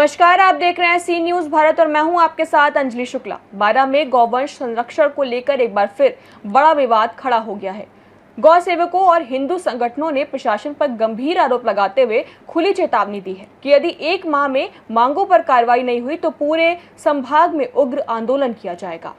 नमस्कार, आप देख रहे हैं सी न्यूज भारत और मैं हूं आपके साथ अंजलि शुक्ला। 12 में गौवंश संरक्षण को लेकर एक बार फिर बड़ा विवाद खड़ा हो गया है। गौ सेवकों और हिंदू संगठनों ने प्रशासन पर गंभीर आरोप लगाते हुए खुली चेतावनी दी है कि यदि 1 माह में मांगों पर कार्रवाई नहीं हुई तो पूरे संभाग में उग्र आंदोलन किया जाएगा।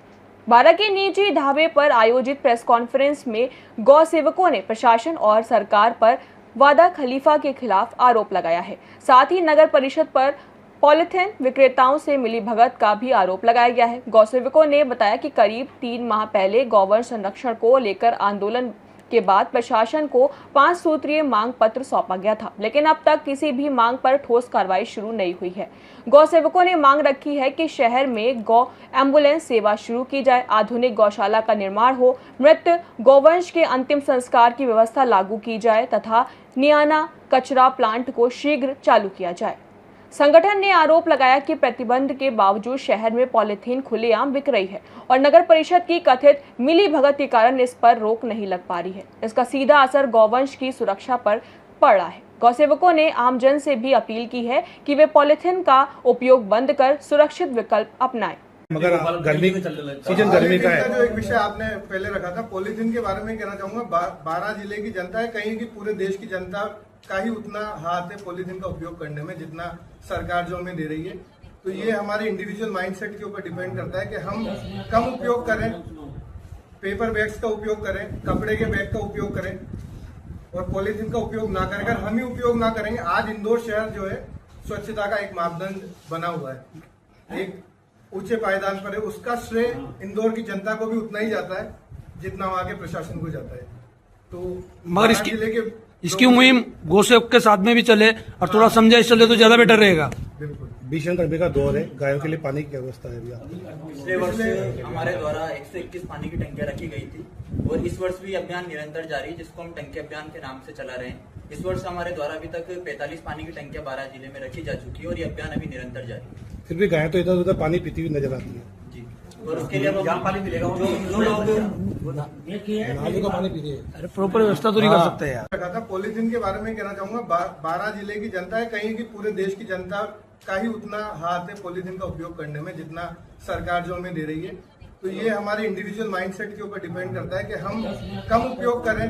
12 के निजी ढाबे पर आयोजित प्रेस कॉन्फ्रेंस में गौ सेवकों ने प्रशासन और सरकार पर वादा खलीफा के खिलाफ आरोप लगाया है। साथ ही नगर परिषद पर पॉलिथीन विक्रेताओं से मिली भगत का भी आरोप लगाया गया है। गौसेवकों ने बताया कि करीब 3 माह पहले गौवंश संरक्षण को लेकर आंदोलन के बाद प्रशासन को 5 सूत्रीय मांग पत्र सौंपा गया था, लेकिन अब तक किसी भी मांग पर ठोस कार्रवाई शुरू नहीं हुई है। गौसेवकों ने मांग रखी है कि शहर में गौ एम्बुलेंस सेवा शुरू की जाए, आधुनिक गौशाला का निर्माण हो, मृत गौवंश के अंतिम संस्कार की व्यवस्था लागू की जाए तथा नियाना कचरा प्लांट को शीघ्र चालू किया जाए। संगठन ने आरोप लगाया कि प्रतिबंध के बावजूद शहर में पॉलिथीन खुलेआम बिक रही है और नगर परिषद की कथित मिली भगत के कारण इस पर रोक नहीं लग पा रही है। इसका सीधा असर गौवंश की सुरक्षा पर पड़ रहा है। गौसेवकों ने आमजन से भी अपील की है कि वे पॉलिथीन का उपयोग बंद कर सुरक्षित विकल्प अपनाएं। मगर गर्मी सीजन गर्मी का है। जो एक विषय आपने पहले रखा था पॉलिथीन के बारे में कहना चाहूंगा। 12 जिले की जनता है, कहीं की पूरे देश की जनता का ही उतना हाथ है पॉलिथीन का उपयोग करने में जितना सरकार जो हमें दे रही है। तो ये हमारे इंडिविजुअल माइंडसेट के ऊपर डिपेंड करता है कि हम कम उपयोग करें, पेपर बैग्स का उपयोग करें, कपड़े के बैग का उपयोग करें और पॉलिथीन का उपयोग ना करें। अगर हम ही उपयोग ना करेंगे, आज इंदौर शहर जो है स्वच्छता का एक मापदंड बना हुआ है, एक ऊंचे पायदान पर है, उसका श्रेय इंदौर की जनता को भी उतना ही जाता है जितना वहां के प्रशासन को जाता है। तो मगर इसकी मुहिम गौसेवक के साथ में भी चले और थोड़ा समझाइश चले तो ज्यादा बेटर रहेगा। बिल्कुल भीषण गर्मी का दौर है, गायों के लिए पानी की व्यवस्था है भैया। पिछले वर्ष हमारे द्वारा 121 पानी की टंकियां रखी गई थी और इस वर्ष भी अभियान निरंतर जारी है, जिसको हम टंकी अभियान के नाम से चला रहे हैं। इस वर्ष हमारे द्वारा अभी तक 45 पानी की टंकियां 12 जिले में रखी जा चुकी है और ये अभियान अभी निरंतर जारी है। फिर भी गायें तो इधर उधर पानी पीती हुई नजर आती है जी, और उसके लिए अब पानी मिलेगा जो लोग पानी पीती है। अरे प्रॉपर व्यवस्था तो नहीं कर सकते यार। रखा था पॉलिथीन के बारे में कहना चाहूंगा। 12 जिले की जनता है, कहीं की पूरे देश की जनता का ही उतना हाथ है पॉलिथीन का उपयोग करने में जितना सरकार जो हमें दे रही है। तो ये हमारे इंडिविजुअल माइंडसेट के ऊपर डिपेंड करता है कि हम कम उपयोग करें,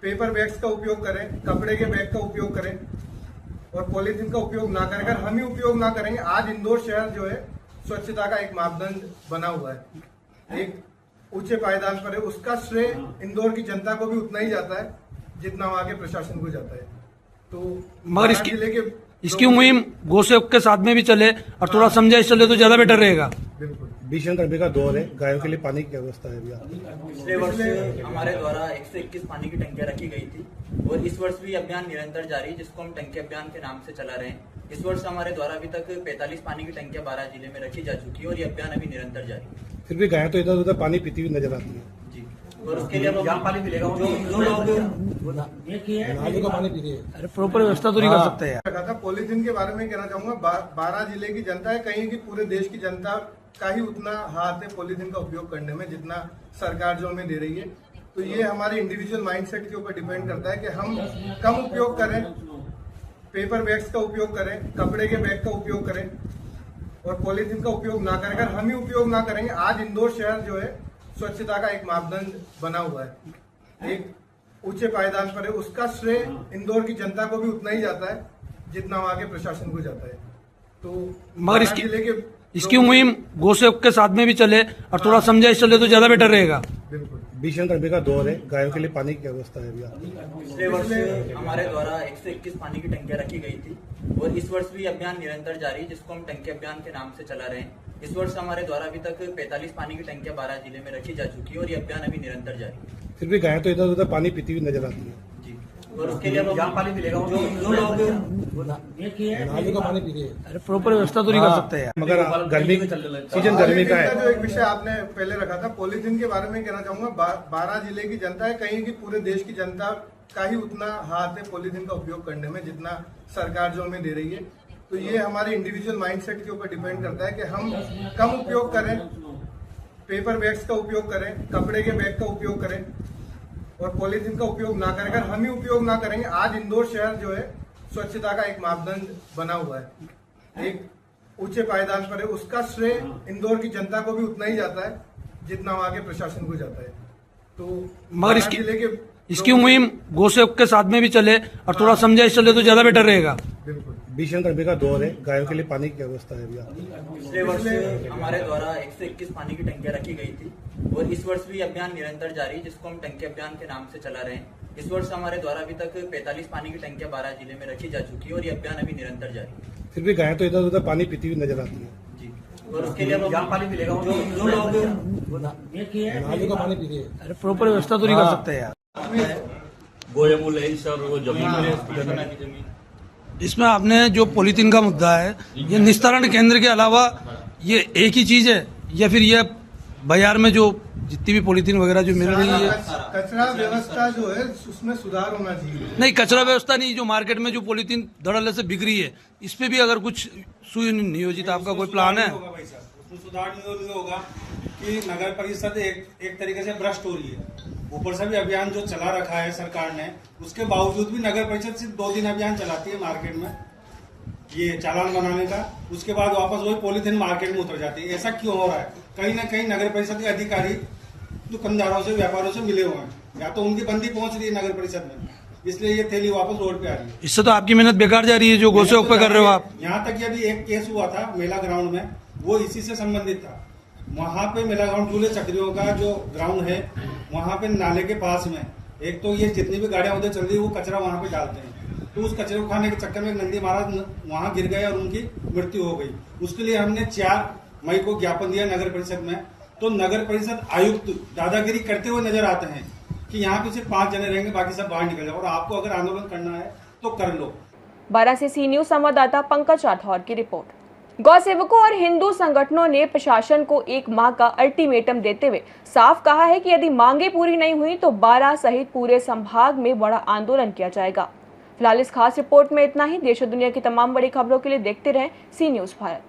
पेपर बैग्स का उपयोग करें, कपड़े के बैग का उपयोग करें और पॉलिथीन का उपयोग ना करें। अगर हम ही उपयोग ना करेंगे, आज इंदौर शहर जो है स्वच्छता का एक मापदंड बना हुआ है, एक ऊंचे पायदान पर है, उसका श्रेय इंदौर की जनता को भी उतना ही जाता है जितना वहां के प्रशासन को जाता है। तो मगर इसकी मुहिम गौसेवक के साथ में भी चले और थोड़ा समझाइश चले तो ज्यादा बेटर रहेगा। बिल्कुल भीषण गर्मी का दौर है, गायों के लिए पानी की व्यवस्था है भैया। पिछले वर्ष हमारे द्वारा 121 पानी की टंकियां रखी गई थी और इस वर्ष भी अभियान निरंतर जारी है, जिसको हम टंकी अभियान के नाम से चला रहे हैं। इस वर्ष हमारे द्वारा अभी तक 45 पानी की टंकियां 12 जिले में रखी जा चुकी है और ये अभियान अभी निरंतर जारी है। फिर भी गायें तो इधर उधर पानी पीती हुई नजर आती है जी, और उसके लिए अब पानी मिलेगा जो लोग पानी पीती है। अरे प्रॉपर व्यवस्था तो नहीं कर सकते यार। रखा था पॉलिथीन के बारे में कहना चाहूंगा। 12 जिले की जनता है, कहीं की पूरे देश की जनता का ही उतना हाथ है पॉलिथीन का उपयोग करने में जितना सरकार जो हमें दे रही है। तो ये हमारे इंडिविजुअल माइंडसेट के ऊपर डिपेंड करता है कि हम कम उपयोग करें, पेपर बैग्स का उपयोग करें, कपड़े के बैग का उपयोग करें और पॉलिथीन का उपयोग ना करें। अगर हम ही उपयोग ना करेंगे, आज इंदौर शहर जो है स्वच्छता का एक मापदंड बना हुआ है, एक ऊंचे पायदान पर है, उसका श्रेय इंदौर की जनता को भी उतना ही जाता है जितना वहां के प्रशासन को जाता है। तो मगर इसकी मुहिम गौसेवक के साथ में भी चले और थोड़ा समझाइश चले तो ज्यादा बेटर रहेगा। बिल्कुल भीषण गर्मी का दौर है, गायों के लिए पानी की व्यवस्था है भैया। पिछले वर्ष हमारे द्वारा 121 पानी की टंकियां रखी गई थी और इस वर्ष भी अभियान निरंतर जारी है, जिसको हम टंकी अभियान के नाम से चला रहे हैं। इस वर्ष हमारे द्वारा अभी तक 45 पानी की टंकियां 12 जिले में रखी जा चुकी है और ये अभियान अभी निरंतर जारी है। फिर भी गायें तो इधर उधर पानी पीती हुई नजर आती है जी, और उसके लिए अब पानी मिलेगा जो लोग पानी पीती है। अरे प्रॉपर व्यवस्था तो नहीं कर सकते यार। मगर गर्मी सीजन गर्मी का है। जो एक विषय आपने पहले रखा था पॉलिथीन के बारे में कहना चाहूंगा। 12 जिले की जनता है, कहीं की पूरे देश की जनता का ही उतना हाथ है पॉलिथीन का उपयोग करने में जितना सरकार जो हमें दे रही है। तो ये हमारे इंडिविजुअल माइंडसेट के ऊपर डिपेंड करता है कि हम कम उपयोग करें, पेपर बैग्स का उपयोग करें, कपड़े के बैग का उपयोग करें और पॉलिथीन का उपयोग ना करें। अगर हम ही उपयोग ना करेंगे, आज इंदौर शहर जो है स्वच्छता का एक मापदंड बना हुआ है, एक ऊंचे पायदान पर है, उसका श्रेय इंदौर की जनता को भी उतना ही जाता है जितना वहां के प्रशासन को जाता है। तो मगर इसकी मुहिम गोसेवक के साथ में भी चले और थोड़ा समझाइश चले तो ज्यादा बेटर रहेगा। बिल्कुल भीषण गर्मी का दौर है, गायों के लिए पानी की क्या व्यवस्था है भैया? पिछले वर्ष हमारे द्वारा 121 पानी की टंकियां रखी गई थी और इस वर्ष भी अभियान निरंतर जारी है, जिसको हम टंकी अभियान के नाम से चला रहे हैं। इस वर्ष हमारे द्वारा अभी तक 45 पानी की टंकियां 12 जिले में रखी जा चुकी है और ये अभियान अभी निरंतर जारी है। फिर भी गायें तो इधर उधर पानी पीती हुई नजर आती है। जी, और उसके लिए अब पानी मिलेगा जो लोग का पानी पी रही है। अरे प्रॉपर व्यवस्था तो नहीं कर सकते यार। गोयमूल है सर, वो जमीन इसमें आपने जो पॉलीथीन का मुद्दा है, ये निस्तारण केंद्र के अलावा ये एक ही चीज है या फिर ये बाजार में जो जितनी भी पॉलीथीन वगैरह जो मिल रही है? कचरा व्यवस्था जो है उसमें सुधार होना चाहिए। नहीं, कचरा व्यवस्था नहीं, जो मार्केट में जो पॉलीथीन धड़ल्ले से बिक रही है, इस पे भी अगर कुछ सुनियोजित आपका कोई प्लान है? उसमें सुधार नहीं होगा कि नगर परिषद एक तरीके से भ्रष्ट हो रही है। ऊपर से भी अभियान जो चला रखा है सरकार ने, उसके बावजूद भी नगर परिषद सिर्फ 2 दिन अभियान चलाती है मार्केट में ये चालान बनाने का, उसके बाद वापस वही पॉलीथीन मार्केट में उतर जाती है। ऐसा क्यों हो रहा है? कहीं ना कहीं नगर परिषद के अधिकारी दुकानदारों से, व्यापारियों से मिले हुए हैं, या तो उनकी बंदी पहुंच रही है नगर परिषद में, इसलिए ये थैली वापस रोड पे आ रही है। इससे तो आपकी मेहनत बेकार जा रही है जो गोसेवक पे कर रहे हो आप। यहाँ तक कि अभी एक केस हुआ था मेला ग्राउंड में, वो इसी से संबंधित था। वहां पे मेला ग्राउंड चूल्हे चक्रियों का जो ग्राउंड है, वहां पे नाले के पास में एक तो ये जितनी भी गाड़ियां उधर चल रही है वो कचरा वहां पे डालते हैं, तो उस कचरे को खाने के चक्कर में नंदी महाराज वहां गिर गए और उनकी मृत्यु हो गई। उसके लिए हमने 4 मई को ज्ञापन दिया नगर परिषद में। तो नगर परिषद आयुक्त दादागिरी करते हुए नजर आते हैं कि यहाँ पे सिर्फ 5 जने रहेंगे, बाकी सब बाहर निकल जाओ, और आपको अगर आंदोलन करना है तो कर लो। 12 से सी न्यूज संवाददाता पंकज राठौर की रिपोर्ट। गौ सेवकों और हिंदू संगठनों ने प्रशासन को 1 माह का अल्टीमेटम देते हुए साफ कहा है कि यदि मांगे पूरी नहीं हुई तो 12 सहित पूरे संभाग में बड़ा आंदोलन किया जाएगा। फिलहाल इस खास रिपोर्ट में इतना ही। देश और दुनिया की तमाम बड़ी खबरों के लिए देखते रहें सी न्यूज भारत।